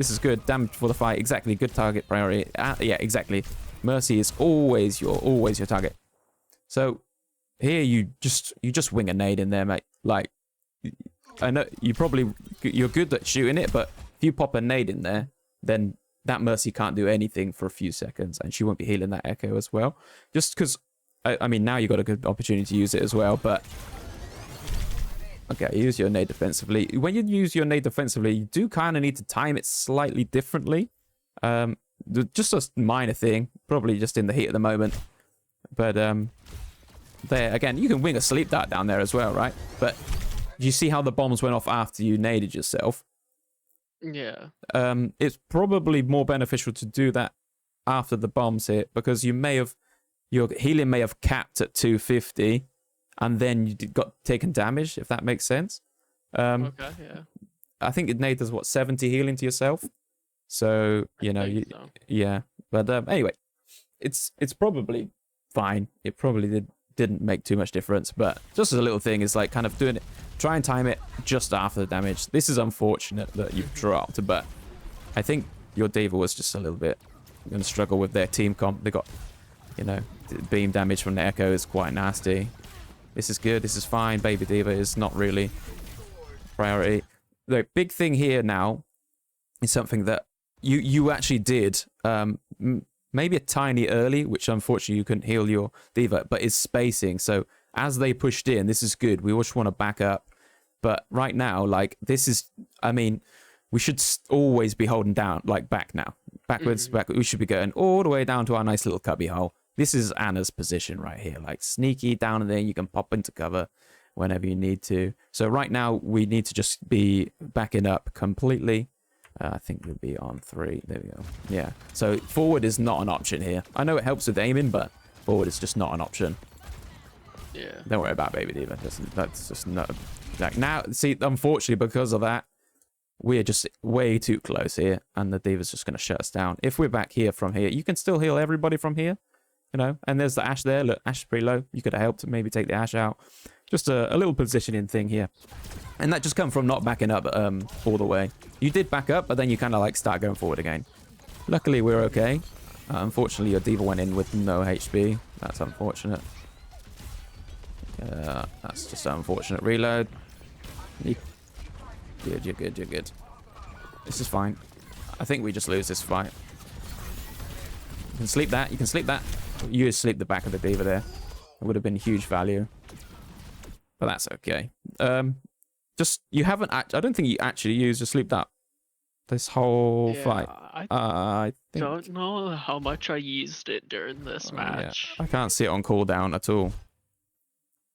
This is good. Damage for the fight. Exactly. Good target priority. Yeah, exactly. Mercy is always your target. So here you just wing a nade in there, mate. Like, I know you're good at shooting it, but if you pop a nade in there, then that Mercy can't do anything for a few seconds, and she won't be healing that Echo as well. Just because, I mean, now you've got a good opportunity to use it as well, but... Okay, use your nade defensively. When you use your nade defensively, you do kind of need to time it slightly differently. Just a minor thing, probably just in the heat of the moment. But there, again, you can wing a sleep dart down there as well, right? But you see how the bombs went off after you naded yourself? Yeah. It's probably more beneficial to do that after the bombs hit, because your healing may have capped at 250, and then you got taken damage, if that makes sense. Okay, yeah. I think nade does, what, 70 healing to yourself? So, you know, yeah. But anyway, it's probably fine. It probably didn't make too much difference, but just as a little thing is like kind of doing it, try and time it just after the damage. This is unfortunate that you've dropped, but I think your D.Va was just a little bit going to struggle with their team comp. They got, you know, beam damage from the Echo is quite nasty. This is good. This is fine. Baby D.Va is not really priority. The big thing here now is something that you actually did maybe a tiny early, which unfortunately you couldn't heal your D.Va, but is spacing. So as they pushed in, this is good. We just want to back up. But right now, like, this is, I mean, we should always be holding down, like, back now. Backwards, back. We should be going all the way down to our nice little cubby hole. This is Anna's position right here. Like, sneaky down there. You can pop into cover whenever you need to. So right now, we need to just be backing up completely. I think we'll be on 3. There we go. Yeah. So forward is not an option here. I know it helps with aiming, but forward is just not an option. Yeah. Don't worry about Baby D.Va. That's just not... Like now, see, unfortunately, because of that, we're just way too close here, and the D.Va's just going to shut us down. If we're back here from here, you can still heal everybody from here, you know, and there's the Ashe there. Look, Ashe is pretty low. You could have helped maybe take the Ashe out. Just a little positioning thing here. And that just come from not backing up all the way. You did back up, but then you kind of like start going forward again. Luckily, we're okay. Unfortunately, your D.Va went in with no HP. That's unfortunate. That's just an unfortunate reload. Good, you're good, you're good. This is fine. I think we just lose this fight. You can sleep that, you can sleep that. You just sleep the back of the D.Va there. It would have been huge value. But that's okay. Just, you haven't, I don't think you actually used your sleep that this whole fight. I don't know how much I used it during this match. Yeah. I can't see it on cooldown at all.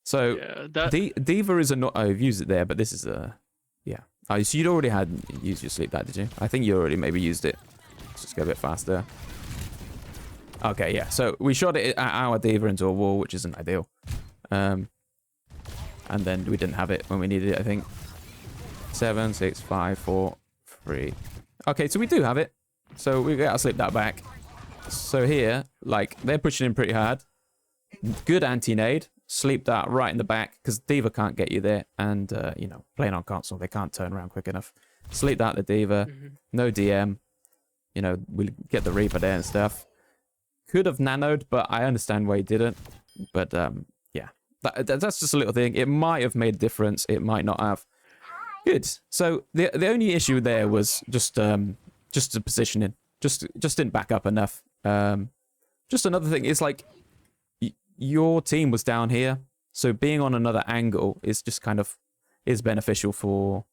So, yeah, D.Va is a not. Oh, you've used it there, but this is a. Yeah. Oh, so you'd already had used your sleep that, did you? I think you already maybe used it. Let's just go a bit faster. Okay, yeah. So we shot it at our D.Va into a wall, which isn't ideal. And then we didn't have it when we needed it, I think. 7, 6, 5, 4, 3. Okay, so we do have it. So we gotta slip that back. So here, like, they're pushing in pretty hard. Good anti-nade. Sleep that right in the back, because D.Va can't get you there. And, you know, playing on console, they can't turn around quick enough. Sleep that the D.Va. No DM. You know, we'll get the Reaper there and stuff. Could have nanoed, but I understand why he didn't. But, yeah. That's just a little thing. It might have made a difference. It might not have. Good. So, the only issue there was just the positioning. Just didn't back up enough. Just another thing is, like, your team was down here, so being on another angle is just kind of beneficial for,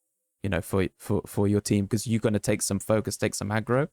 you know, for your team, because you're going to take some focus, take some aggro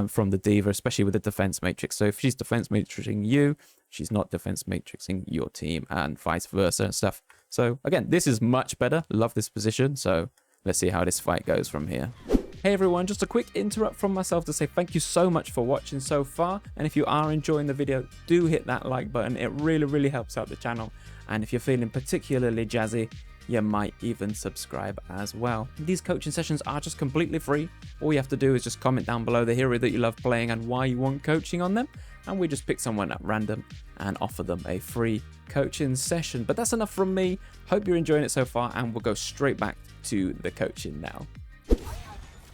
from the D.Va, especially with the defense matrix. So if she's defense matrixing you, she's not defense matrixing your team, and vice versa and stuff. So again, this is much better. Love this position. So let's see how this fight goes from here. Hey everyone, just a quick interrupt from myself to say thank you so much for watching so far, and if you are enjoying the video, do hit that like button. It really helps out the channel, and if you're feeling particularly jazzy, you might even subscribe as well. These coaching sessions are just completely free. All you have to do is just comment down below the hero that you love playing and why you want coaching on them, and we just pick someone at random and offer them a free coaching session. But that's enough from me. Hope you're enjoying it so far, and we'll go straight back to the coaching now.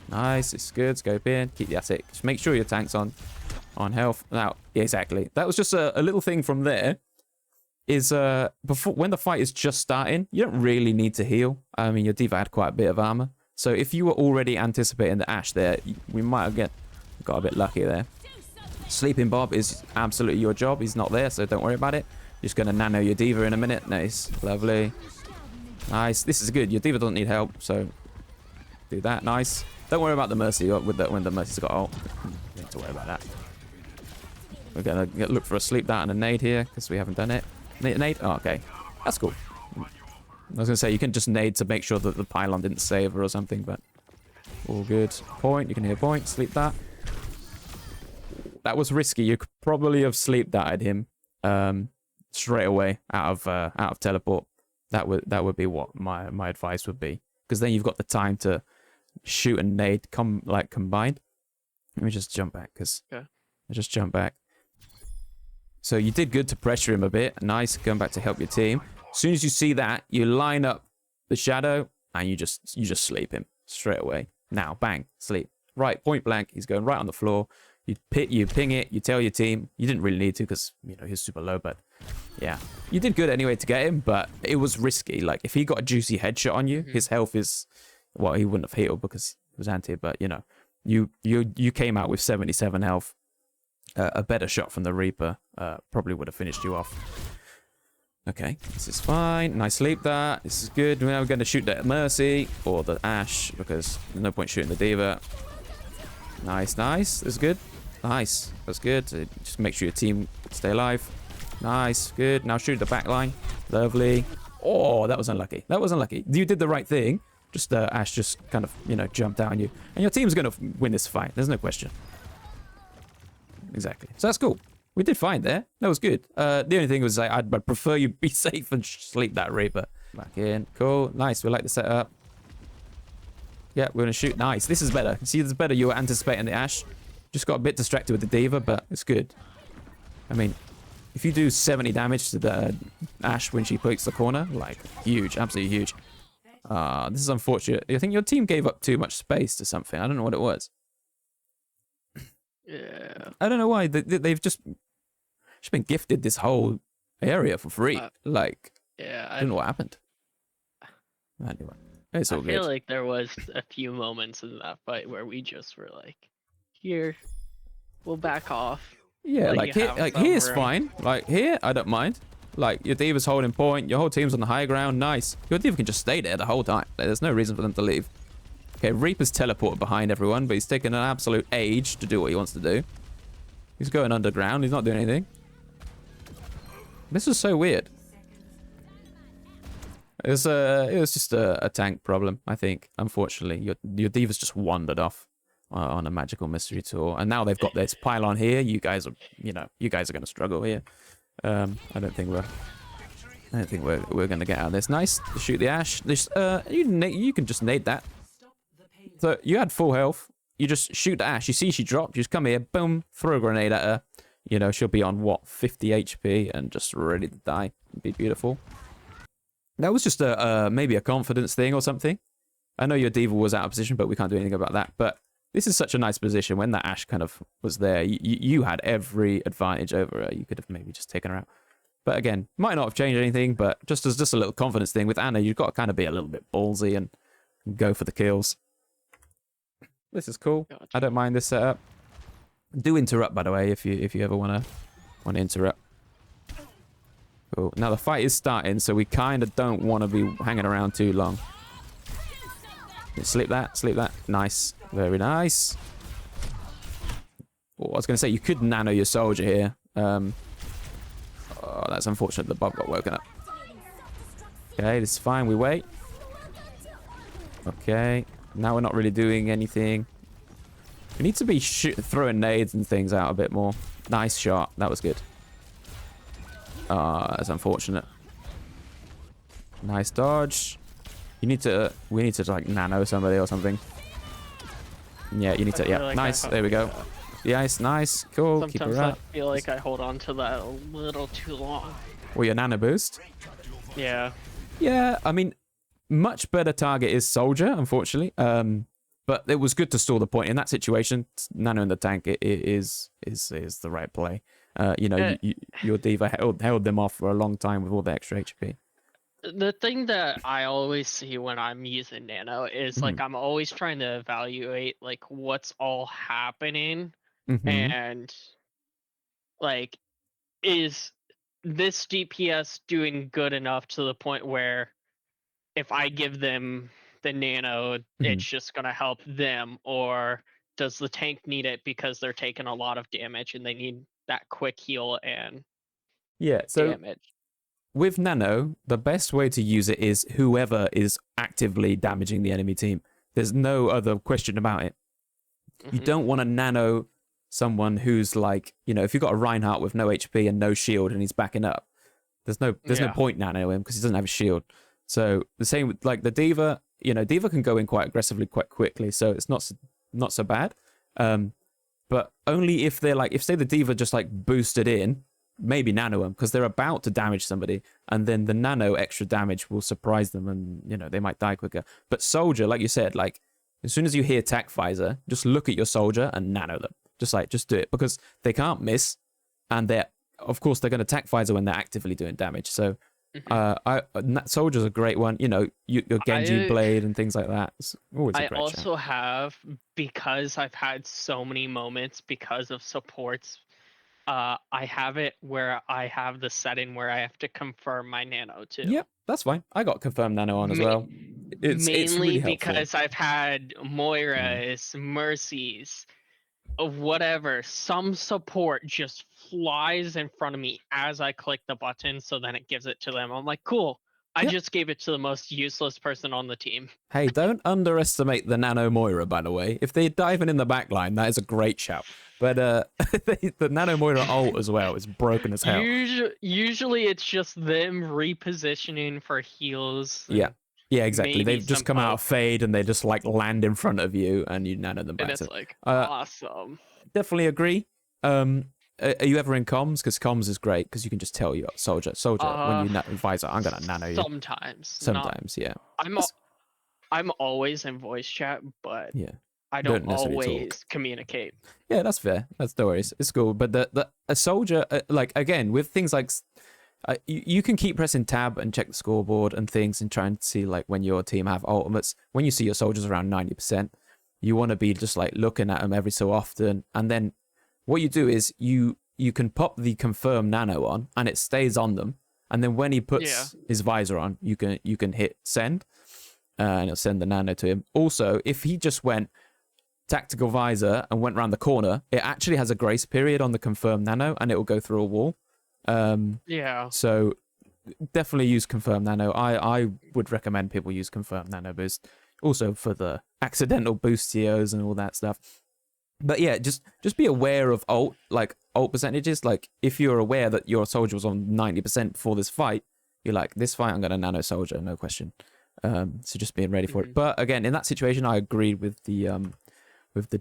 Nice, it's good. Scope in. Keep the asset. Just make sure your tank's on health. Now, exactly. That was just a little thing from there. Is before when the fight is just starting, you don't really need to heal. I mean, your D.Va had quite a bit of armor. So if you were already anticipating the Ashe there, we might have got a bit lucky there. Sleeping Bob is absolutely your job. He's not there, so don't worry about it. Just going to nano your D.Va in a minute. Nice. Lovely. Nice. This is good. Your D.Va doesn't need help, so do that. Nice. Don't worry about the Mercy with when the Mercy's got ult. You don't need to worry about that. We're going to look for a sleep dart and a nade here, because we haven't done it. Nade? Oh, okay. That's cool. I was going to say, you can just nade to make sure that the pylon didn't save her or something, but all good. Point. You can hear point. Sleep dart. That was risky. You could probably have sleep darted him straight away out of teleport. That would be what my advice would be, because then you've got the time to shoot and nade combined. Let me just jump back, because I just jump back. So you did good to pressure him a bit. Nice, going back to help your team. As soon as you see that, you line up the shadow and you just sleep him straight away. Now, bang, sleep. Right, point blank. He's going right on the floor. You ping it. You tell your team. You didn't really need to, because he's super low. But yeah, you did good anyway to get him. But it was risky. Like if he got a juicy headshot on you, his health is he wouldn't have healed because he was anti. But you came out with 77 health. A better shot from the Reaper probably would have finished you off. Okay, this is fine. Nice sleep there. This is good. Now we're going to shoot the Mercy or the Ashe, because there's no point shooting the D.Va. Nice, nice. That's good. Nice. That's good. Just make sure your team stay alive. Nice. Good. Now shoot the back line. Lovely. Oh, that was unlucky. That was unlucky. You did the right thing. Just Ashe just kind of, jumped out on you. And your team's going to win this fight. There's no question. Exactly. So that's cool. We did fine there. That was good. The only thing was I'd prefer you be safe and sleep that Reaper. Back in. Cool. Nice. We like the setup. Yeah, we're going to shoot. Nice. This is better. See, this is better. You were anticipating the Ashe. Just got a bit distracted with the D.Va, but it's good. I mean, if you do 70 damage to the Ashe when she pokes the corner, like, huge. Absolutely huge. This is unfortunate. I think your team gave up too much space to something. I don't know what it was. Yeah. I don't know why. They've just been gifted this whole area for free. Yeah. I don't know what happened. Anyway, it's all good. I feel like there was a few moments in that fight where we just were like, here, we'll back off. Yeah, here's fine. Like here, I don't mind. Like your D.Va's holding point, your whole team's on the high ground, nice. Your D.Va can just stay there the whole time. There's no reason for them to leave. Okay, Reaper's teleported behind everyone, but he's taking an absolute age to do what he wants to do. He's going underground. He's not doing anything. This was so weird. It was just a tank problem, I think. Unfortunately, your D.Va's just wandered off on a magical mystery tour, and now they've got this pylon here. You guys are going to struggle here. I don't think we're going to get out of this. Nice to shoot the Ashe. This you can just nade that. So you had full health. You just shoot the Ashe. You see she dropped. You just come here, boom, throw a grenade at her. She'll be on, 50 HP and just ready to die. It'd be beautiful. That was just maybe a confidence thing or something. I know your D.Va was out of position, but we can't do anything about that. But this is such a nice position. When that Ashe kind of was there, you had every advantage over her. You could have maybe just taken her out. But again, might not have changed anything, but just as a little confidence thing. With Ana, you've got to kind of be a little bit ballsy and go for the kills. This is cool. Gotcha. I don't mind this setup. Do interrupt, by the way, if you ever want to interrupt. Cool. Now the fight is starting, so we kind of don't want to be hanging around too long. Sleep that. Sleep that. Nice. Very nice. Oh, I was going to say, you could nano your soldier here. Oh, that's unfortunate. The Bob got woken up. Okay, this is fine. We wait. Okay. Now we're not really doing anything. We need to be throwing nades and things out a bit more. Nice shot. That was good. That's unfortunate. Nice dodge. We need to like nano somebody or something. Yeah, you need to. Yeah, like nice. There we go. The ice, nice, cool. Sometimes keep her up. I feel like I hold on to that a little too long. Well, your nano boost. Yeah. Yeah, I mean, much better target is soldier. Unfortunately, But it was good to stall the point in that situation. Nano in the tank is the right play. Your diva held them off for a long time with all the extra HP. The thing that I always see when I'm using Nano is like I'm always trying to evaluate like what's all happening and like is this DPS doing good enough to the point where if I give them the Nano, it's just gonna help them, or does the tank need it because they're taking a lot of damage and they need that quick heal and damage? With Nano, the best way to use it is whoever is actively damaging the enemy team. There's no other question about it. You don't want to Nano someone who's like, if you've got a Reinhardt with no HP and no shield and he's backing up, there's no point Nano him because he doesn't have a shield. So the same with like the Diva, Diva can go in quite aggressively quite quickly, so it's not so bad. But only if they're like, if say the Diva just like boosted in, maybe Nano them because they're about to damage somebody, and then the Nano extra damage will surprise them, and they might die quicker. But Soldier, like you said, like as soon as you hear Tac Visor, just look at your Soldier and Nano them. Just do it because they can't miss, and of course they're going to Tac Visor when they're actively doing damage. So Soldier's a great one. Your Genji blade and things like that. It's always a great also have, because I've had so many moments because of supports. I have it where I have the setting where I have to confirm my Nano too. Yep, that's fine. I got confirmed Nano on as well. It's really because I've had Moira's, Mercy's, whatever. Some support just flies in front of me as I click the button, so then it gives it to them. I'm like, cool. I just gave it to the most useless person on the team. Hey, don't underestimate the Nano Moira, by the way. If they're diving in the back line, that is a great shout. But the Nano Moira ult as well is broken as hell. Usually it's just them repositioning for heals. Yeah, exactly. They've just come out of fade and they just like land in front of you and you nano them back. And it's like, awesome. Definitely agree. Are you ever in comms? Because comms is great because you can just tell your soldier, when you visor, I'm gonna nano you. Sometimes, yeah. I'm always in voice chat, but yeah, I don't always communicate. Yeah, that's fair. That's no worries. It's cool. But a soldier, like again, with things like, you can keep pressing tab and check the scoreboard and things and try and see like when your team have ultimates. When you see your soldiers around 90%, you want to be just like looking at them every so often, and then what you do is you can pop the confirm nano on and it stays on them, and then when he puts his visor on, you can hit send, and it'll send the nano to him. Also, if he just went tactical visor and went around the corner, it actually has a grace period on the confirm nano and it will go through a wall. So definitely use confirm nano. I would recommend people use confirm nano boost also for the accidental boost TOs and all that stuff. But yeah, just be aware of ult percentages. Like if you're aware that your soldier was on 90% before this fight, you're like, this fight I'm gonna nano soldier, no question. So just being ready for it. But again, in that situation, I agreed with the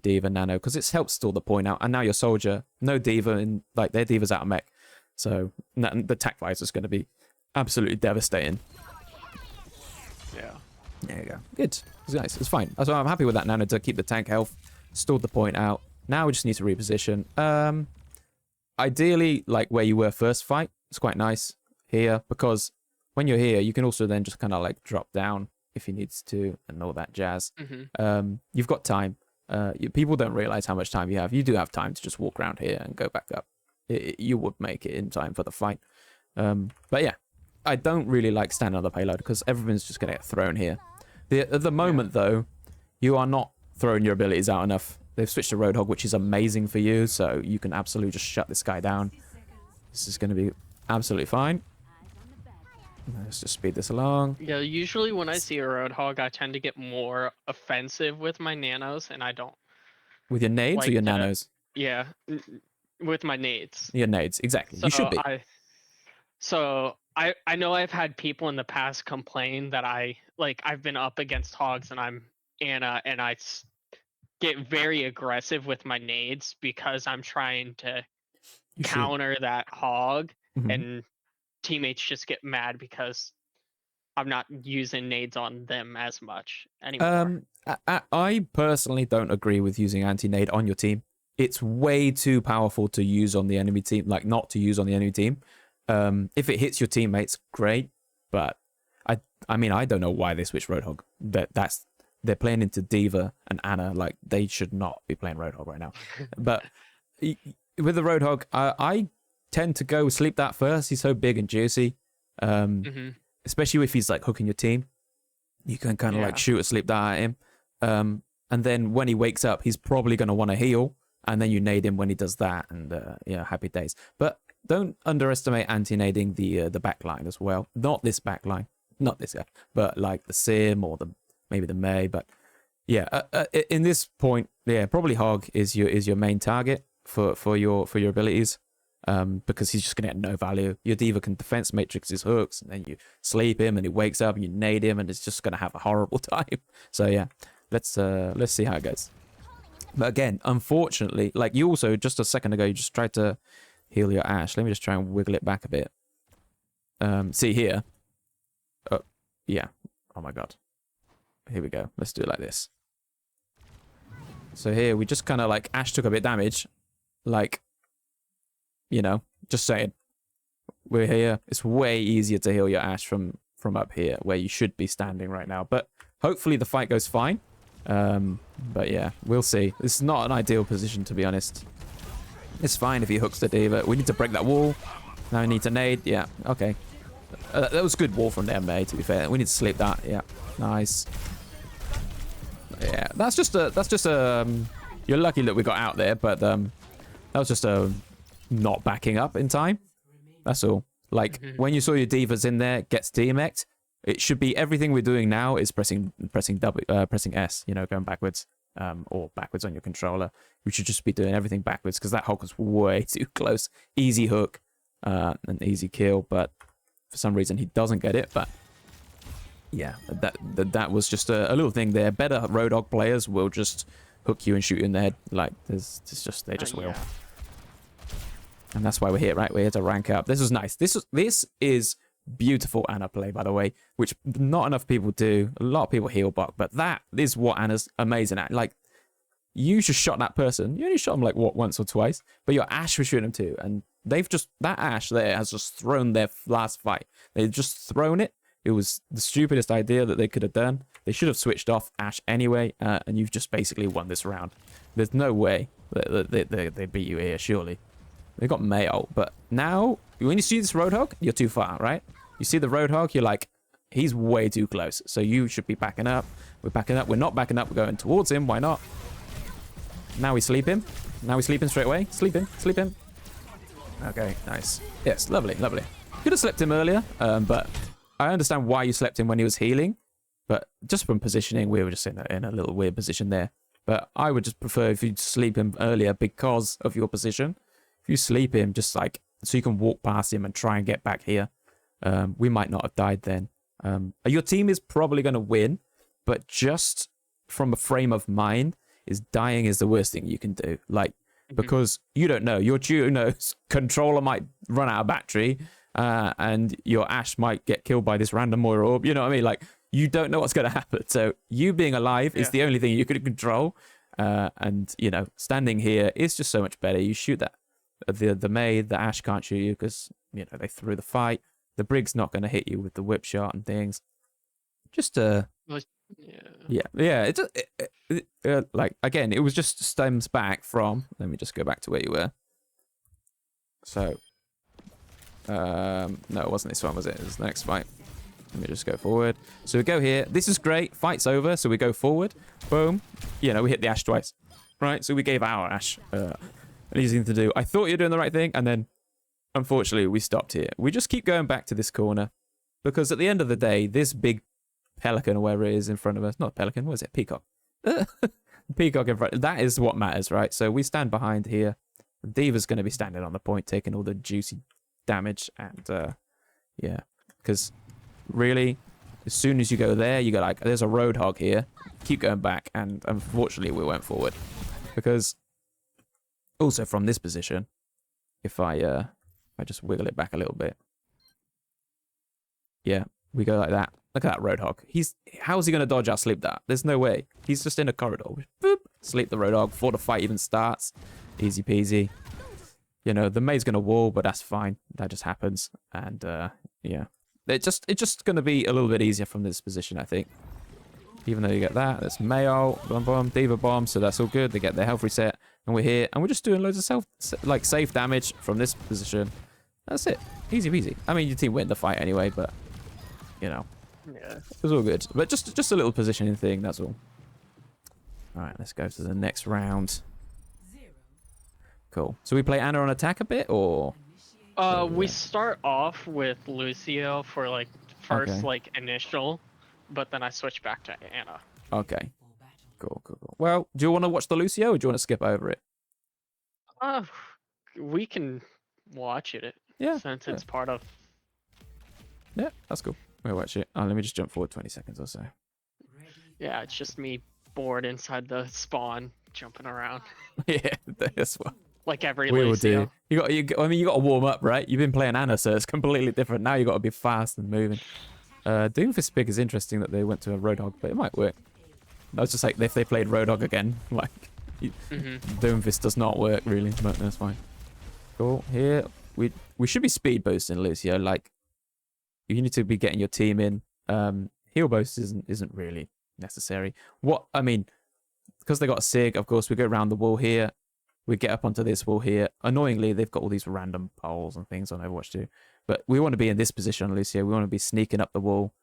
Diva nano because it's helped stall the point out. And now your soldier, no Diva, and like their Diva's out of mech, so the Tac Visor is going to be absolutely devastating. Yeah. There you go. Good. It's nice. It's fine. So I'm happy with that nano to keep the tank health, stalled the point out. Now we just need to reposition. Ideally, like where you were first fight, it's quite nice here because when you're here, you can also then just kind of like drop down if you need to and all that jazz. You've got time. People don't realize how much time you have. You do have time to just walk around here and go back up. You would make it in time for the fight. But yeah, I don't really like standing on the payload because everyone's just going to get thrown here. At the moment, though, you are not throwing your abilities out enough. They've switched to Roadhog, which is amazing for you, so you can absolutely just shut this guy down. This is going to be absolutely fine. Let's just speed this along. Yeah, usually when I see a Roadhog, I tend to get more offensive with my nanos, and I don't. With your nades or your nanos? Yeah, with my nades. Your nades, exactly. You should be. I know I've had people in the past complain that I've been up against hogs and I'm Anna and I get very aggressive with my nades because I'm trying to counter that hog, and teammates just get mad because I'm not using nades on them as much anymore. I personally don't agree with using anti-nade on your team. It's way too powerful to use on the enemy team, like not to use on the enemy team. If it hits your teammates, great. But I mean, I don't know why they switched Roadhog. They're playing into D.Va and Ana. Like, they should not be playing Roadhog right now. But with the Roadhog, I tend to go sleep that first. He's so big and juicy. Especially if he's like hooking your team. You can kind of like shoot a sleep dart at him. And then when he wakes up, he's probably going to want to heal. And then you nade him when he does that. And happy days. But don't underestimate anti-nading the backline as well. Not this backline. Not this guy. But like the Sim or maybe the Mei. But yeah, in this point, yeah, probably Hog is your main target for your abilities. Because he's just gonna get no value. Your D.Va can defense matrix his hooks, and then you sleep him, and he wakes up, and you nade him, and it's just gonna have a horrible time. So yeah, let's see how it goes. But again, unfortunately, like you also just a second ago, you just tried to heal your Ashe. Let me just try and wiggle it back a bit. See here. Oh yeah. Oh my god. Here we go. Let's do it like this. So here we just kind of like Ashe took a bit of damage, like. You know, just saying. We're here. It's way easier to heal your Ashe from up here, where you should be standing right now. But hopefully the fight goes fine. But yeah, we'll see. This is not an ideal position, to be honest. It's fine if he hooks the D.Va. We need to break that wall. Now we need to nade. Yeah, okay. That was good wall from them, May, to be fair. We need to sleep that. Yeah, nice. Yeah, that's just you're lucky that we got out there, but that was just a not backing up in time. That's all. Like when you saw your D.Vas in there gets DMX'd, it should be everything we're doing now is pressing S, you know, going backwards, or backwards on your controller. We should just be doing everything backwards because that hook was way too close. Easy hook, an easy kill, but for some reason he doesn't get it. But yeah, that was just a little thing there. Better Roadhog players will just hook you and shoot you in the head. Like they just will. And that's why we're here, right? We're here to rank up. This was nice. This is beautiful Ana play, by the way, which not enough people do. A lot of people heal bot, but that is what Ana's amazing at. Like, you just shot that person. You only shot him like what, once or twice, but your Ashe was shooting him too, and they've just that Ashe there has just thrown their last fight. They've just thrown it. It was the stupidest idea that they could have done. They should have switched off Ashe anyway, and you've just basically won this round. There's no way that they beat you here, surely. They got Mei ult, but now when you see this Roadhog, you're too far, right? You see the Roadhog, you're like, he's way too close. So you should be backing up. We're backing up. We're not backing up. We're going towards him. Why not? Now we sleep him. Now we sleep him straight away. Sleep him. Sleep him. Okay, nice. Yes, lovely, lovely. Could have slept him earlier, but I understand why you slept him when he was healing. But just from positioning, we were just in a little weird position there. But I would just prefer if you'd sleep him earlier because of your position. If you sleep him, just like, so you can walk past him and try and get back here. We might not have died then. Your team is probably going to win, but just from a frame of mind, is dying is the worst thing you can do. Like, because you don't know. Your Juno's controller might run out of battery, and your Ashe might get killed by this random Moira orb. You know what I mean? Like, you don't know what's going to happen. So you being alive is the only thing you can control. And, you know, standing here is just so much better. You shoot that. The Mei, the Ashe can't shoot you because, you know, they threw the fight. The Brig's not going to hit you with the whip shot and things. Just yeah. Like again, it was just stems back from. Let me just go back to where you were. So, no, it wasn't this one, was it? It was the next fight. Let me just go forward. So we go here. This is great. Fight's over. So we go forward. Boom. You know, we hit the Ashe twice. Right. So we gave our Ashe. An easy thing to do. I thought you were doing the right thing, and then unfortunately we stopped here. We just keep going back to this corner because at the end of the day, this big pelican or wherever it is in front of us, not pelican, what is it? Peacock. Peacock in front. That is what matters, right? So we stand behind here. D.Va's going to be standing on the point, taking all the juicy damage, and yeah, because really, as soon as you go there, you go like, there's a Roadhog here. Keep going back, and unfortunately we went forward because. Also from this position, if I just wiggle it back a little bit, yeah, we go like that. Look at that Roadhog. How is he going to dodge our sleep that? There's no way. He's just in a corridor. Boop. Sleep the Roadhog before the fight even starts. Easy peasy. You know, the May's going to wall, but that's fine. That just happens. And, yeah. It's just going to be a little bit easier from this position, I think. Even though you get that. That's Mayo, bomb, Diva bomb, so that's all good. They get their health reset. And we're here. And we're just doing loads of safe damage from this position. That's it. Easy peasy. I mean, your team win the fight anyway, but, you know. Yeah. It was all good. But just a little positioning thing, that's all. Alright, let's go to the next round. Cool. So we play Ana on attack a bit, or? We start off with Lucio for like first like initial, but then I switch back to Ana. Okay. Cool. Well, do you want to watch the Lucio, or do you want to skip over it? We can watch it. Yeah. Since it's part of. Yeah, that's cool. We'll watch it. Oh, let me just jump forward 20 seconds or so. Yeah, it's just me bored inside the spawn, jumping around. Yeah, that's what. Like every we will Lucio. do. I mean, you got to warm up, right? You've been playing Ana, so it's completely different. Now you got to be fast and moving. Doomfist Big is interesting that they went to a Roadhog, but it might work. I was just like, if they played Roadhog again, like, Doomfist does not work really, but that's fine. Cool. Here, we should be speed boosting Lucio. Like, you need to be getting your team in. Heal boost isn't really necessary. What I mean, because they got a Sig, of course, we go around the wall here. We get up onto this wall here. Annoyingly, they've got all these random poles and things on Overwatch too. But we want to be in this position on Lucio. We want to be sneaking up the wall.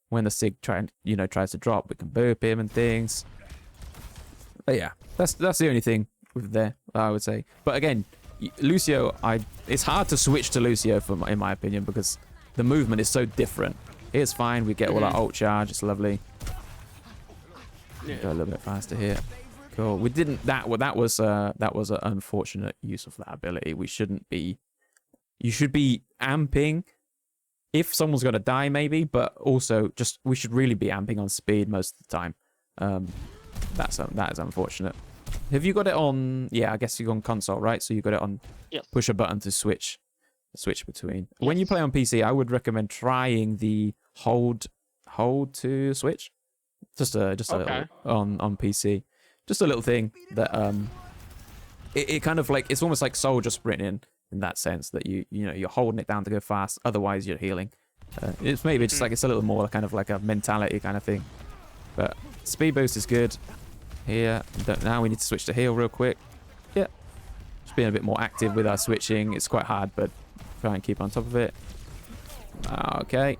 When the Sig tries to drop, we can boop him and things. But yeah, that's the only thing with there, I would say. But again, Lucio, it's hard to switch to Lucio in my opinion, because the movement is so different. Here's fine. We get all our ult charge. It's lovely. Go a little bit faster here. Cool. We didn't. That was an unfortunate use of that ability. We shouldn't be. You should be amping if someone's gonna die, maybe. But also, we should really be amping on speed most of the time. That is unfortunate. Have you got it on? Yeah, I guess you're on console, right? So you got it on. Yes. Push a button to switch between. Yes. When you play on PC, I would recommend trying the hold to switch. Just a little on PC. Just a little thing that it kind of like, it's almost like soldier sprinting in that sense, that you're holding it down to go fast, otherwise you're healing. It's maybe just like, it's a little more kind of like a mentality kind of thing. But speed boost is good. Here, now we need to switch to heal real quick. Yeah, just being a bit more active with our switching. It's quite hard, but try and keep on top of it. Okay,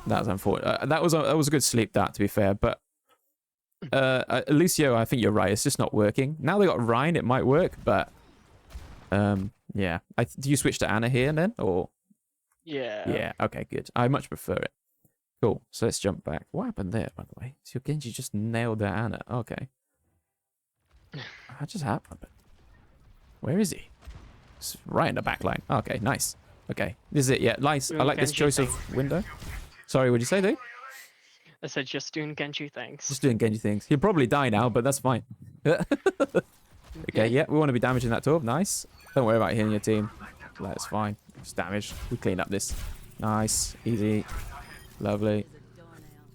that was unfortunate. That was a good sleep, that, to be fair, but. Lucio, I think you're right. It's just not working. Now they got Rhine, it might work, but yeah. Do you switch to Ana here then, or? Yeah. Yeah. Okay, good. I much prefer it. Cool. So let's jump back. What happened there, by the way? So Genji just nailed that Ana. Okay. What just happened? Where is he? It's right in the back line. Okay, nice. Okay, this is it. Yeah, nice. I like this choice of window. Sorry, what'd you say, dude? I said just doing Genji things. Just doing Genji things. He'll probably die now, but that's fine. Okay, yeah, we want to be damaging that torp. Nice. Don't worry about healing your team. That's fine. It's damaged. We clean up this. Nice. Easy. Lovely.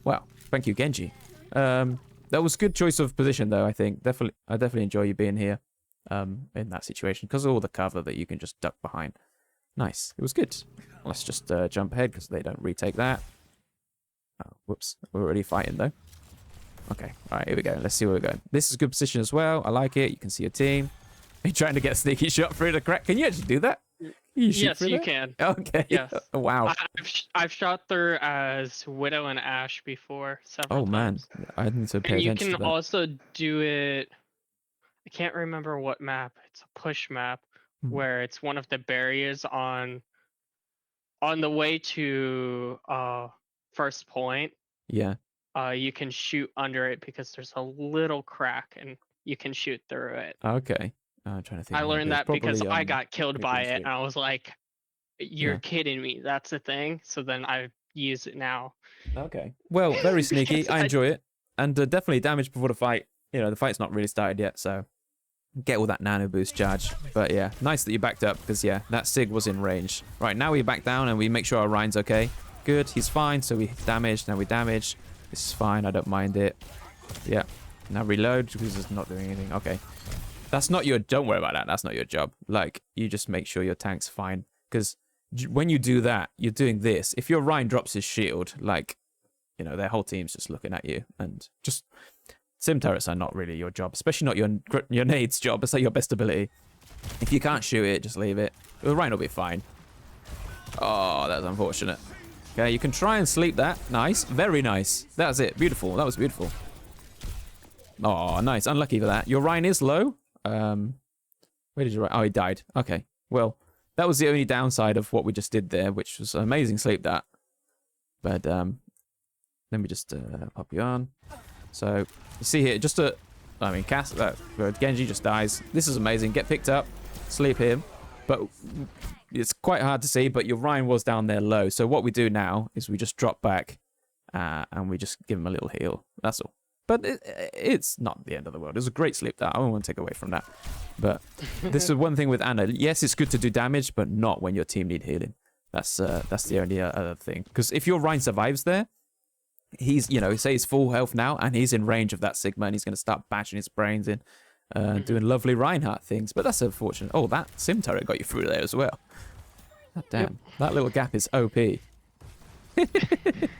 Well, thank you, Genji. That was good choice of position, though, I think. I definitely enjoy you being here in that situation, because of all the cover that you can just duck behind. Nice. It was good. Let's just jump ahead, because they don't retake that. Oh, whoops. We're already fighting, though. Okay. All right, here we go. Let's see where we're going. This is a good position as well. I like it. You can see your team. Are you trying to get a sneaky shot through the crack? Can you actually do that? Yes, you can. Okay. Yes. Wow. I've shot through as Widow and Ashe before several times. Man. I need to pay and attention to that. You can also do it... I can't remember what map. It's a push map where it's one of the barriers on the way to... first point. Yeah. You can shoot under it because there's a little crack and you can shoot through it. Okay. I'm trying to think. I learned that because I got killed by it and I was like, you're kidding me. That's the thing. So then I use it now. Okay. Well, very sneaky. I enjoy it. And definitely damage before the fight. You know, the fight's not really started yet, so get all that nano boost charge. But yeah, nice that you backed up because, yeah, that Sig was in range. Right, now we back down and we make sure our Rhine's okay. Good. He's fine. So we damage. Now we damage. This is fine. I don't mind it. Yeah. Now reload because it's not doing anything. Okay. That's not your... Don't worry about that. That's not your job. Like, you just make sure your tank's fine. Because when you do that, you're doing this. If your Rhine drops his shield, like, you know, their whole team's just looking at you. And just... Sim turrets are not really your job. Especially not your nades job. It's like your best ability. If you can't shoot it, just leave it. The Rhine will be fine. Oh, that's unfortunate. Okay, you can try and sleep that. Nice. Very nice. That's it. Beautiful. That was beautiful. Oh, nice. Unlucky for that. Your Rhine is low. Where did you... Oh, he died. Okay. Well, that was the only downside of what we just did there, which was amazing sleep that. But, let me just pop you on. So, you see here, just a... I mean, Genji just dies. This is amazing. Get picked up. Sleep him. But it's quite hard to see, but your Rhine was down there low. So what we do now is we just drop back and we just give him a little heal. That's all. But it's not the end of the world. It was a great sleep that. I don't want to take away from that. But this is one thing with Ana. Yes, it's good to do damage, but not when your team need healing. That's the only other thing. Because if your Rhine survives there, he's, you know, say he's full health now, and he's in range of that Sigma, and he's going to start bashing his brains in, doing lovely Reinhardt things. But that's unfortunate. Oh, that Sim turret got you through there as well. God damn. Yep. That little gap is OP. Right,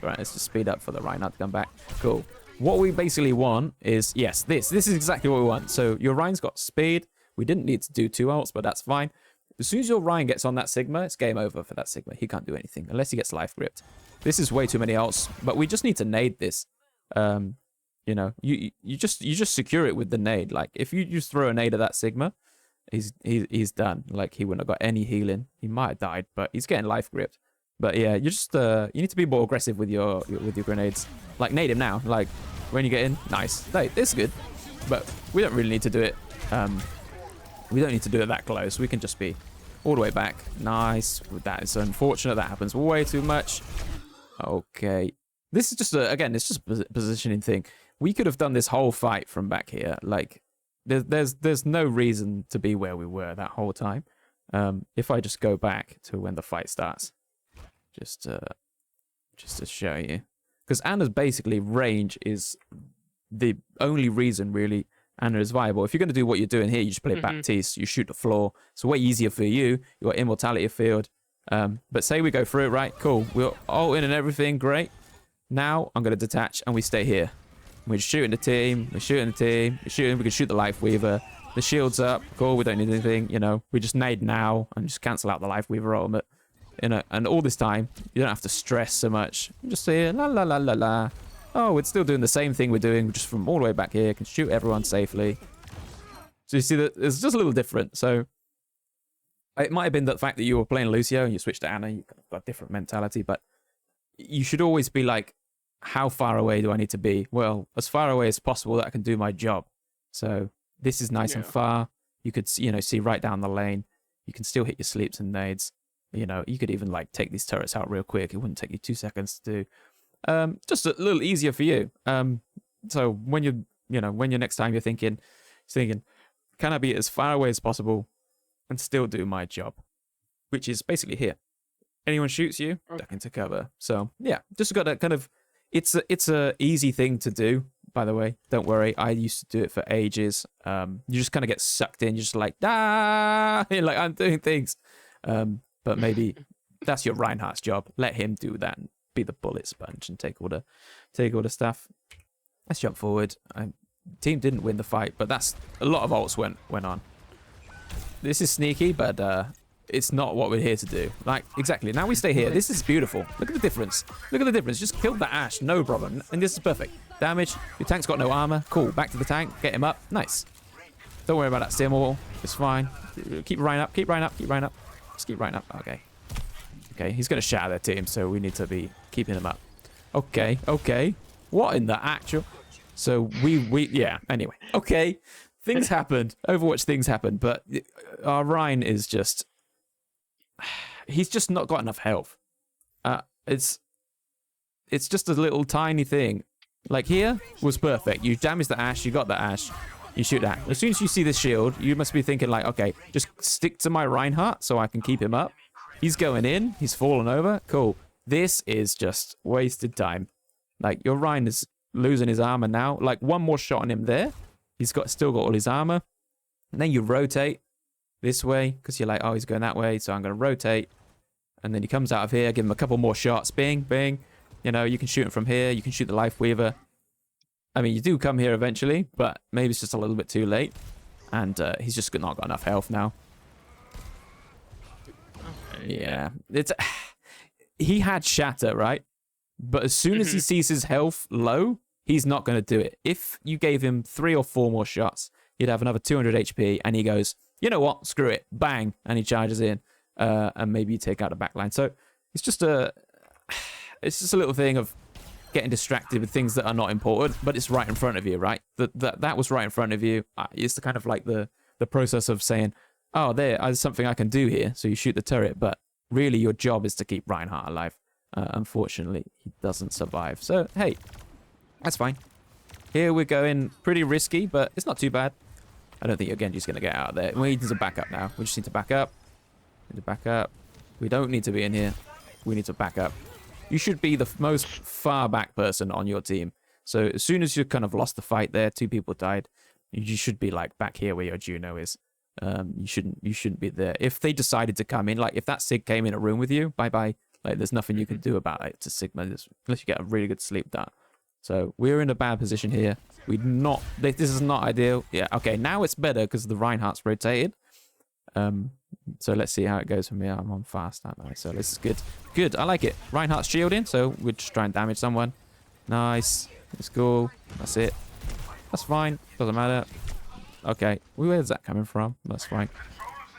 let's just speed up for the Reinhardt to come back. Cool. What we basically want is, yes, this is exactly what we want. So your Rhine's got speed. We didn't need to do 2 ults, but that's fine. As soon as your Rhine gets on that Sigma, it's game over for that Sigma. He can't do anything unless he gets life gripped. This is way too many ults, but we just need to nade this. You know, you just secure it with the nade. Like, if you just throw a nade at that Sigma, he's done. Like, he wouldn't have got any healing. He might have died, but he's getting life gripped. But yeah, you just you need to be more aggressive with your grenades. Like, nade him now. Like, when you get in, nice. Hey, this is good. But we don't really need to do it. We don't need to do it that close. We can just be all the way back. Nice. That is unfortunate. That happens way too much. Okay. This is just again, it's just a positioning thing. We could have done this whole fight from back here. Like, there's no reason to be where we were that whole time. If I just go back to when the fight starts. Just to show you. Because Ana's basically range is the only reason, really, Ana is viable. If you're going to do what you're doing here, you just play Baptiste, you shoot the floor. It's way easier for you. You got immortality field. But say we go through it, right? Cool. We're all in and everything. Great. Now I'm going to detach and we stay here. We're shooting the team. We're shooting the team. We're shooting. We can shoot the Life Weaver. The shield's up. Cool. We don't need anything. You know, we just nade now and just cancel out the Life Weaver ultimate. You know, and all this time, you don't have to stress so much. Just say, la la la la la. Oh, we're still doing the same thing we're doing, just from all the way back here. Can shoot everyone safely. So you see that it's just a little different. So it might have been the fact that you were playing Lucio and you switched to Ana. You've got a different mentality, but you should always be like, how far away do I need to be? Well, as far away as possible that I can do my job. So this is nice and far. You could, you know, see right down the lane. You can still hit your sleeps and nades. You know, you could even like take these turrets out real quick. It wouldn't take you 2 seconds to do. Just a little easier for you. So when when you're next time you're thinking, can I be as far away as possible and still do my job? Which is basically here. Anyone shoots you, duck into cover. So yeah, just got to kind of, it's a easy thing to do, by the way. Don't worry. I used to do it for ages. You just kind of get sucked in. You're just like, ah, you're like, I'm doing things. But maybe that's your Reinhardt's job. Let him do that and be the bullet sponge and take all the stuff. Let's jump forward. Team didn't win the fight, but that's a lot of ults went on. This is sneaky, but it's not what we're here to do. Like, exactly. Now we stay here. This is beautiful. Look at the difference. Look at the difference. Just killed the Ashe, no problem. And this is perfect. Damage. Your tank's got no armor. Cool. Back to the tank. Get him up. Nice. Don't worry about that Stim wall. It's fine. Keep Rhine up. Keep Rhine up. Keep Rhine up. Just keep Rhine up. Okay. Okay, he's going to shatter their team, so we need to be keeping him up. Okay, okay. What in the actual... So yeah, anyway. Okay, things happened. Overwatch things happened, but our Rhine is just... He's just not got enough health. It's just a little tiny thing. Like, here was perfect. You damage the Ashe, you got the Ashe. You shoot that. As soon as you see the shield, you must be thinking like, okay, just stick to my Reinhardt so I can keep him up. He's going in. He's fallen over. Cool. This is just wasted time. Like, your Ryan is losing his armor now. Like, one more shot on him there. He's still got all his armor. And then you rotate this way because you're like, oh, he's going that way, so I'm going to rotate. And then he comes out of here, give him a couple more shots. Bing, bing. You know, you can shoot him from here. You can shoot the Life Weaver. I mean, you do come here eventually, but maybe it's just a little bit too late. And he's just not got enough health now. Okay, yeah. He had Shatter, right? But as soon as he sees his health low, he's not going to do it. If you gave him 3 or 4 more shots, he'd have another 200 HP, and he goes, you know what, screw it, bang, and he charges in, and maybe you take out the backline. So it's just a little thing of getting distracted with things that are not important, but it's right in front of you, right? That was right in front of you. It's the kind of like the process of saying, oh, there's something I can do here, so you shoot the turret, but really your job is to keep Reinhardt alive. Unfortunately, he doesn't survive. So, hey, that's fine. Here we're going pretty risky, but it's not too bad. I don't think your Genji's going to get out of there. We need to back up now. We just need to back up. We don't need to be in here. We need to back up. You should be the most far back person on your team. So as soon as you kind of lost the fight there, 2 people died, you should be like back here where your Juno is. You shouldn't be there. If they decided to come in, like if that Sig came in a room with you, bye-bye. Like there's nothing you can do about it to Sigma, unless you get a really good sleep dart. So we're in a bad position here. This is not ideal. Yeah, okay, now it's better because the Reinhardt's rotated. So let's see how it goes from here. I'm on fast, aren't I? So this is good. Good, I like it. Reinhardt's shielding, so we're just trying to damage someone. Nice. Let's go. That's it. That's fine. Doesn't matter. Okay, where's that coming from? That's fine.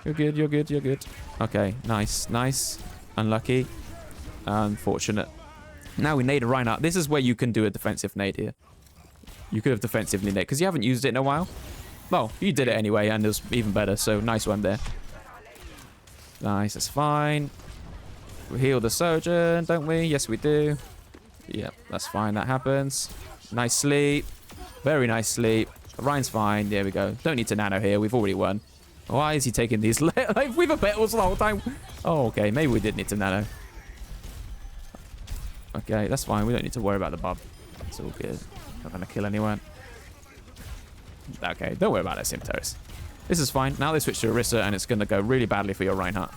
You're good, you're good, you're good. Okay, nice, nice. Unlucky. Unfortunate. Now we nade a Reinhardt. This is where you can do a defensive nade here. You could have defensively nade, because you haven't used it in a while. Well, you did it anyway, and it was even better, so nice one there. Nice, that's fine. We heal the surgeon, don't we? Yes, we do. Yep, that's fine, that happens. Nice sleep. Very nice sleep. Ryan's fine, there we go. Don't need to nano here, we've already won. Why is he taking these like Weaver battles the whole time? Oh, okay, maybe we did need to nano. Okay, that's fine, we don't need to worry about the Bob. It's all good. Not gonna kill anyone. Okay, don't worry about that, Simtoes. This is fine. Now they switch to Orisa, and it's going to go really badly for your Reinhardt.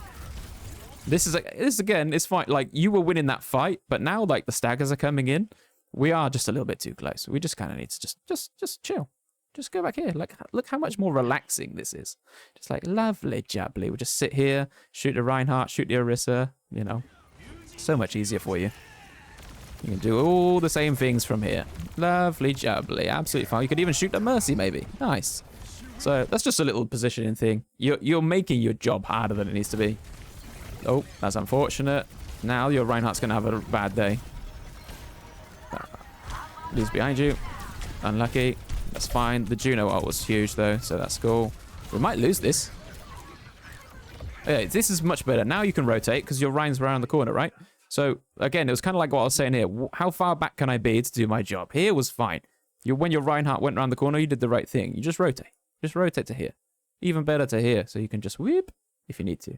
This again, it's fine. Like, you were winning that fight, but now, like, the staggers are coming in. We are just a little bit too close. We just kind of need to just chill. Just go back here. Like, look how much more relaxing this is. Just like, lovely jubbly. We'll just sit here, shoot the Reinhardt, shoot the Orisa, you know. So much easier for you. You can do all the same things from here. Lovely jubbly. Absolutely fine. You could even shoot the Mercy, maybe. Nice. So that's just a little positioning thing. You're making your job harder than it needs to be. Oh, that's unfortunate. Now your Reinhardt's going to have a bad day. He's behind you. Unlucky. That's fine. The Juno ult was huge, though, so that's cool. We might lose this. Yeah, this is much better. Now you can rotate because your Ryan's around the corner, right? So, again, it was kind of like what I was saying here. How far back can I be to do my job? Here was fine. When your Reinhardt went around the corner, you did the right thing. You just rotate. Just rotate to here. Even better to here, so you can just whip if you need to.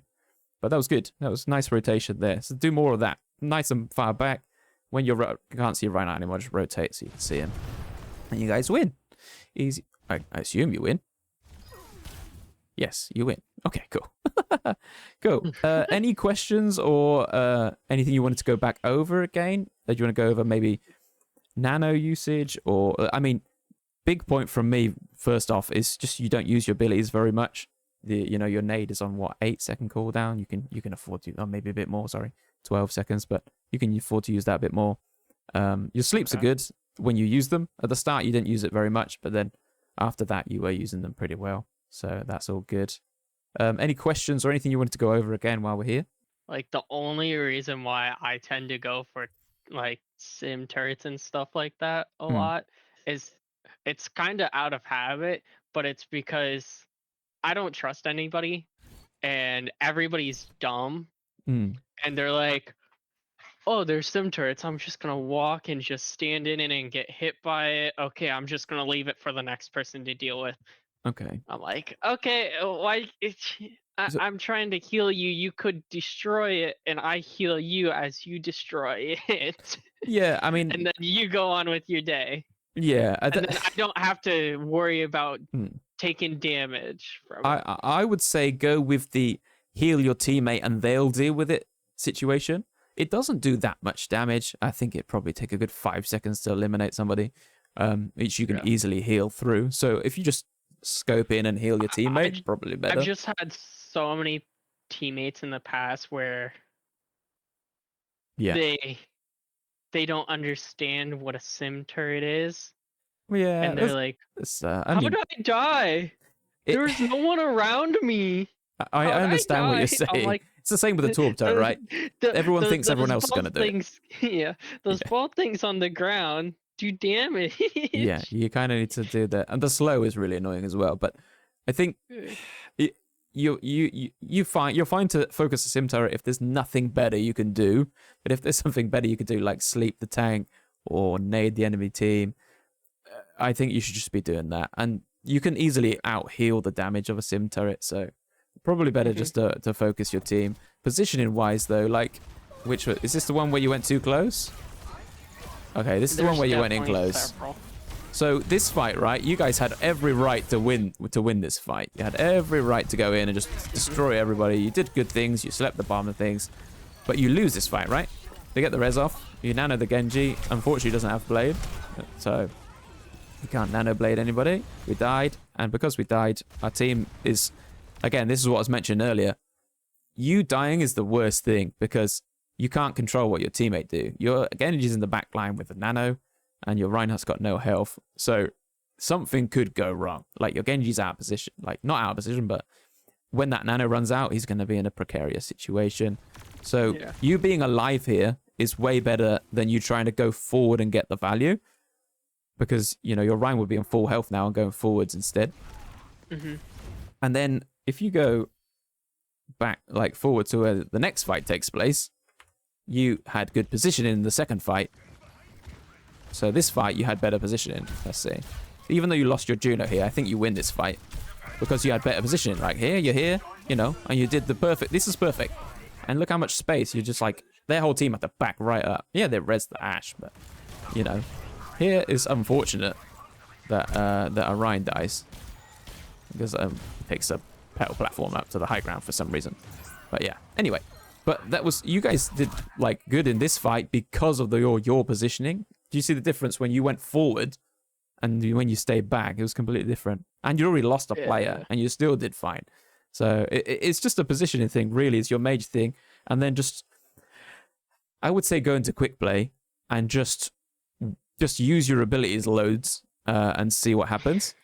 But that was good. That was nice rotation there. So do more of that. Nice and far back. When you can't see Reinhardt anymore, just rotate so you can see him. And you guys win. Easy. I assume you win. Yes, you win. Okay, cool. Cool. Any questions or anything you wanted to go back over again? Do you want to go over maybe nano usage? Or, I mean, big point from me, first off, is just you don't use your abilities very much. Your nade is on, what, 8-second cooldown? You can afford to, or maybe a bit more, sorry, 12 seconds, but you can afford to use that a bit more. Your sleeps are good when you use them. At the start, you didn't use it very much, but then after that, you were using them pretty well. So that's all good. Any questions or anything you wanted to go over again while we're here? Like, the only reason why I tend to go for, like, sim turrets and stuff like that a lot is it's kind of out of habit, but it's because I don't trust anybody and everybody's dumb. And they're like, oh, there's sim turrets. I'm just going to walk and just stand in it and get hit by it. Okay, I'm just going to leave it for the next person to deal with. Okay. I'm like, okay, why? I'm trying to heal you. You could destroy it, and I heal you as you destroy it. Yeah, I mean, and then you go on with your day. Yeah, and then I don't have to worry about taking damage from it. I would say go with the heal your teammate and they'll deal with it situation. It doesn't do that much damage. I think it'd probably take a good 5 seconds to eliminate somebody, which you can easily heal through. So if you just scope in and heal your teammate, probably better. I've just had so many teammates in the past where they don't understand what a sim turret is. Yeah, and they're like, how did I die? There's no one around me. I understand what you're saying. Like, it's the same with the torp turret, right? Everyone thinks everyone else is going to do it. Yeah, those ball things on the ground do damage. Yeah, you kind of need to do that. And the slow is really annoying as well. But I think you're fine to focus a sim turret if there's nothing better you can do. But if there's something better you could do, like sleep the tank or nade the enemy team, I think you should just be doing that. And you can easily out heal the damage of a sim turret, so probably better just to focus your team. Positioning wise though, like, is this the one where you went too close? Okay, this is the one where you went in close. Several. So this fight, right, you guys had every right to win this fight. You had every right to go in and just destroy everybody. You did good things, you slept the bomb and things, but you lose this fight, right? They get the res off, you nano the Genji, unfortunately doesn't have blade, so we can't nano blade anybody. We died, and because we died, our team is, again, this is what I was mentioned earlier, you dying is the worst thing because you can't control what your teammate do. Your Genji's in the back line with the nano, and your Reinhardt's got no health, so something could go wrong. Like, your Genji's out of position, like, not out of position, but when that nano runs out, he's going to be in a precarious situation. So you being alive here is way better than you trying to go forward and get the value, because, you know, your Ryan would be on full health now and going forwards instead. And then if you go back, like, forward to where the next fight takes place, you had good positioning in the second fight. So this fight, you had better positioning, let's see. Even though you lost your Juno here, I think you win this fight because you had better positioning. Like, here, you're here, you know, and you did the perfect. This is perfect. And look how much space. You're just like, their whole team had to back right up. Yeah, they res the Ashe, but, you know, here is unfortunate that Orion dies because he takes a petal platform up to the high ground for some reason. But yeah, anyway, but that was, you guys did like good in this fight because of your positioning. Do you see the difference when you went forward and when you stayed back? It was completely different, and you already lost a player and you still did fine. So it's just a positioning thing, really. It's your major thing, and then just, I would say, go into quick play and just use your abilities loads and see what happens.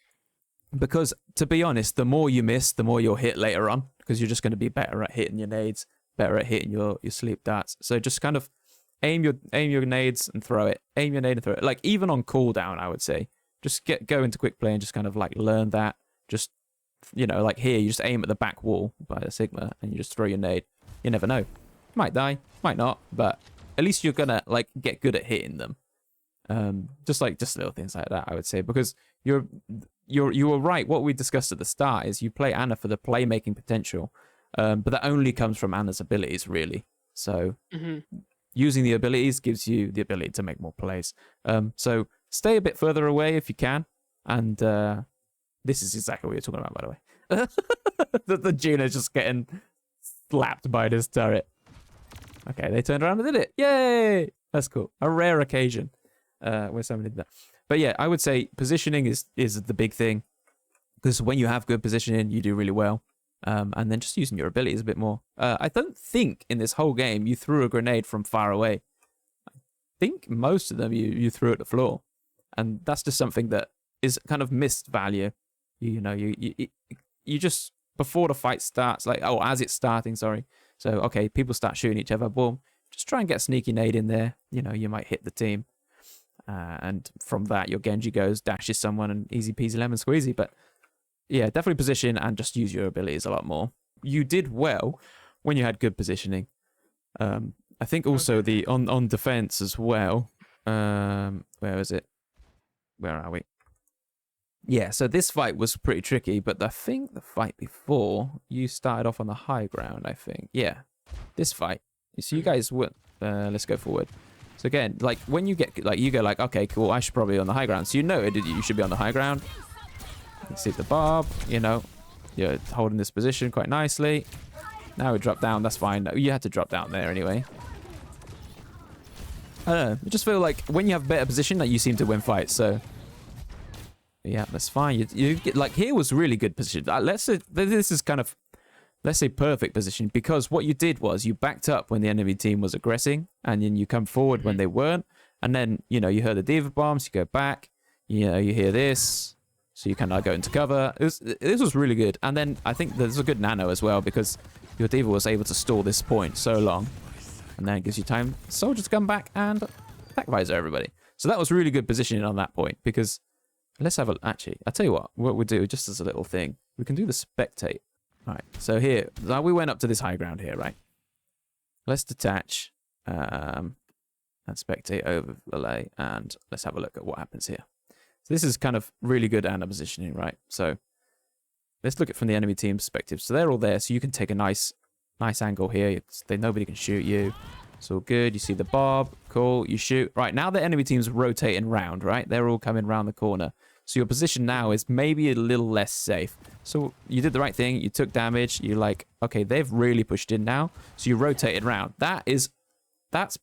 Because to be honest, the more you miss, the more you'll hit later on, because you're just going to be better at hitting your nades, better at hitting your sleep darts. So just kind of aim your nades and throw it. Aim your nade and throw it. Like, even on cooldown, I would say, just go into quick play and just kind of like learn that. Just, you know, like here, you just aim at the back wall by the Sigma and you just throw your nade. You never know. You might die, might not, but at least you're gonna like get good at hitting them. Just little things like that, I would say, because you were right. What we discussed at the start is you play Ana for the playmaking potential, but that only comes from Ana's abilities, really. So using the abilities gives you the ability to make more plays. So stay a bit further away if you can, and this is exactly what you're talking about, by the way. the Juno's just getting slapped by this turret. Okay, they turned around and did it. Yay! That's cool. A rare occasion where somebody did that. But yeah, I would say positioning is the big thing, because when you have good positioning, you do really well. And then just using your abilities a bit more. I don't think in this whole game you threw a grenade from far away. I think most of them you threw at the floor, and that's just something that is kind of missed value. You know, you just, before the fight starts, like, as it's starting, sorry. So okay, people start shooting each other. Boom, just try and get a sneaky nade in there. You know, you might hit the team. And from that, your Genji goes, dashes someone, and easy peasy lemon squeezy. But yeah, definitely position and just use your abilities a lot more. You did well when you had good positioning. I think also the on defense as well. Where is it? Where are we? Yeah, so this fight was pretty tricky, but I think the fight before, you started off on the high ground, I think. Yeah, this fight. So you guys went, let's go forward. So again, like when you get, like you go like, okay, cool, I should probably be on the high ground. So you know you should be on the high ground. You see the barb, you know, you're holding this position quite nicely. Now we drop down, that's fine. You had to drop down there anyway. I don't know, I just feel like when you have a better position, that you seem to win fights, so... Yeah, that's fine. You get, like, here was really good position. Let's say this is kind of, let's say, perfect position, because what you did was you backed up when the enemy team was aggressing, and then you come forward when they weren't, and then, you know, you heard the diva bombs, you go back, you know, you hear this, so you kind of go into cover. This was really good, and then I think there's a good nano as well, because your diva was able to stall this point so long, and then it gives you time soldiers to come back and attack visor everybody. So that was really good positioning on that point, because let's have a... Actually, I'll tell you what we'll do, just as a little thing. We can do the spectate. All right, so here, we went up to this high ground here, right? Let's detach and spectate overlay, and let's have a look at what happens here. So this is kind of really good ana positioning, right? So let's look at it from the enemy team perspective. So they're all there, so you can take a nice angle here. Nobody can shoot you. It's all good. You see the barb. Cool. You shoot. Right, now the enemy team's rotating round, right? They're all coming round the corner. So your position now is maybe a little less safe. So you did the right thing. You took damage. You're like, okay, they've really pushed in now. So you rotated round. That's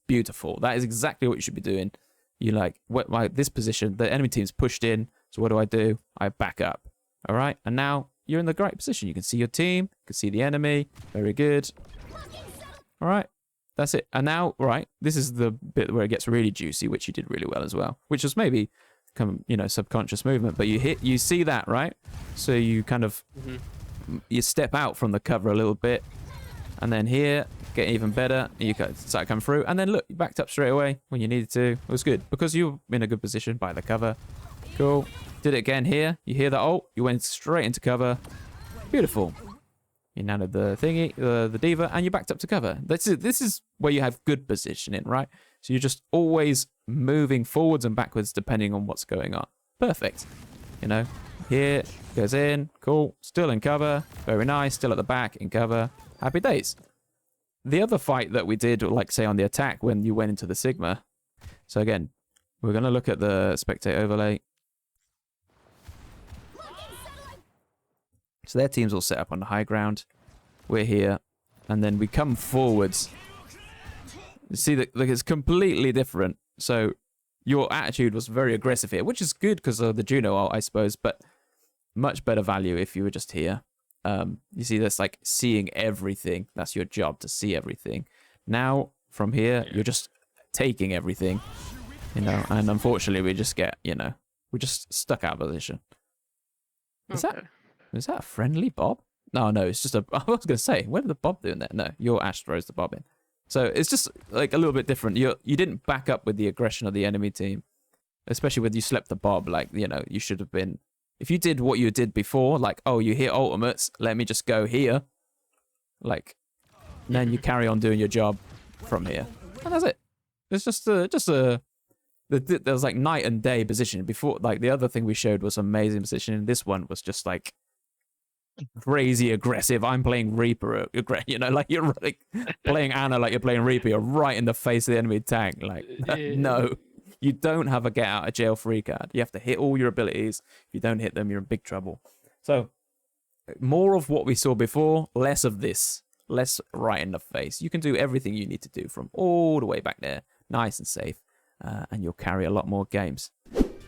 beautiful. That is exactly what you should be doing. You like this position, the enemy team's pushed in. So what do? I back up. All right. And now you're in the great position. You can see your team. You can see the enemy. Very good. All right. That's it. And now, right, this is the bit where it gets really juicy, which you did really well as well, which was maybe subconscious movement, but you see that, right? So you kind of, you step out from the cover a little bit, and then here, get even better, you start coming through, and then look, you backed up straight away when you needed to. It was good, because you were in a good position by the cover. Cool. Did it again here. You hear the ult, you went straight into cover. Beautiful. You nanoed the thingy, the diva, and you backed up to cover. This is where you have good positioning, right? So you're just always moving forwards and backwards depending on what's going on. Perfect. You know, here, goes in, cool, still in cover, very nice, still at the back, in cover, happy days. The other fight that we did, like say on the attack when you went into the Sigma. So again, we're going to look at the spectate overlay. So their team's all set up on the high ground. We're here. And then we come forwards. You see that it's completely different. So your attitude was very aggressive here, which is good because of the Juno ult, I suppose, but much better value if you were just here. You see that's like seeing everything. That's your job, to see everything. Now, from here, you're just taking everything, you know, and unfortunately we just get, you know, we're just stuck out of position. Is that a friendly bob? No, it's just a... I was going to say, where did the bob doing there? No, your Ash throws the bob in. So it's just like a little bit different. You didn't back up with the aggression of the enemy team, especially when you slept the bob. Like, you know, you should have been... If you did what you did before, like, oh, you hit ultimates, let me just go here. Like, then you carry on doing your job from here. And that's it. It's just there was like night and day position. Before, like, the other thing we showed was amazing position. This one was just like crazy aggressive. I'm playing Reaper, you know, like you're like playing Ana like you're playing Reaper. You're right in the face of the enemy tank. Like, no, you don't have a get out of jail free card. You have to hit all your abilities. If you don't hit them, you're in big trouble. So more of what we saw before, less of this, less right in the face. You can do everything you need to do from all the way back there, nice and safe, and you'll carry a lot more games.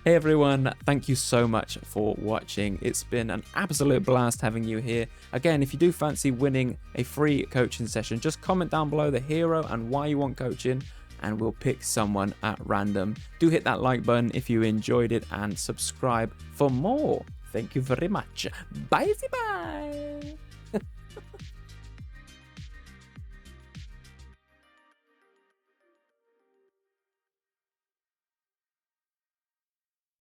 Hey everyone, thank you so much for watching. It's been an absolute blast having you here. Again, if you do fancy winning a free coaching session, just comment down below the hero and why you want coaching, and we'll pick someone at random. Do hit that like button if you enjoyed it, and subscribe for more. Thank you very much. Bye.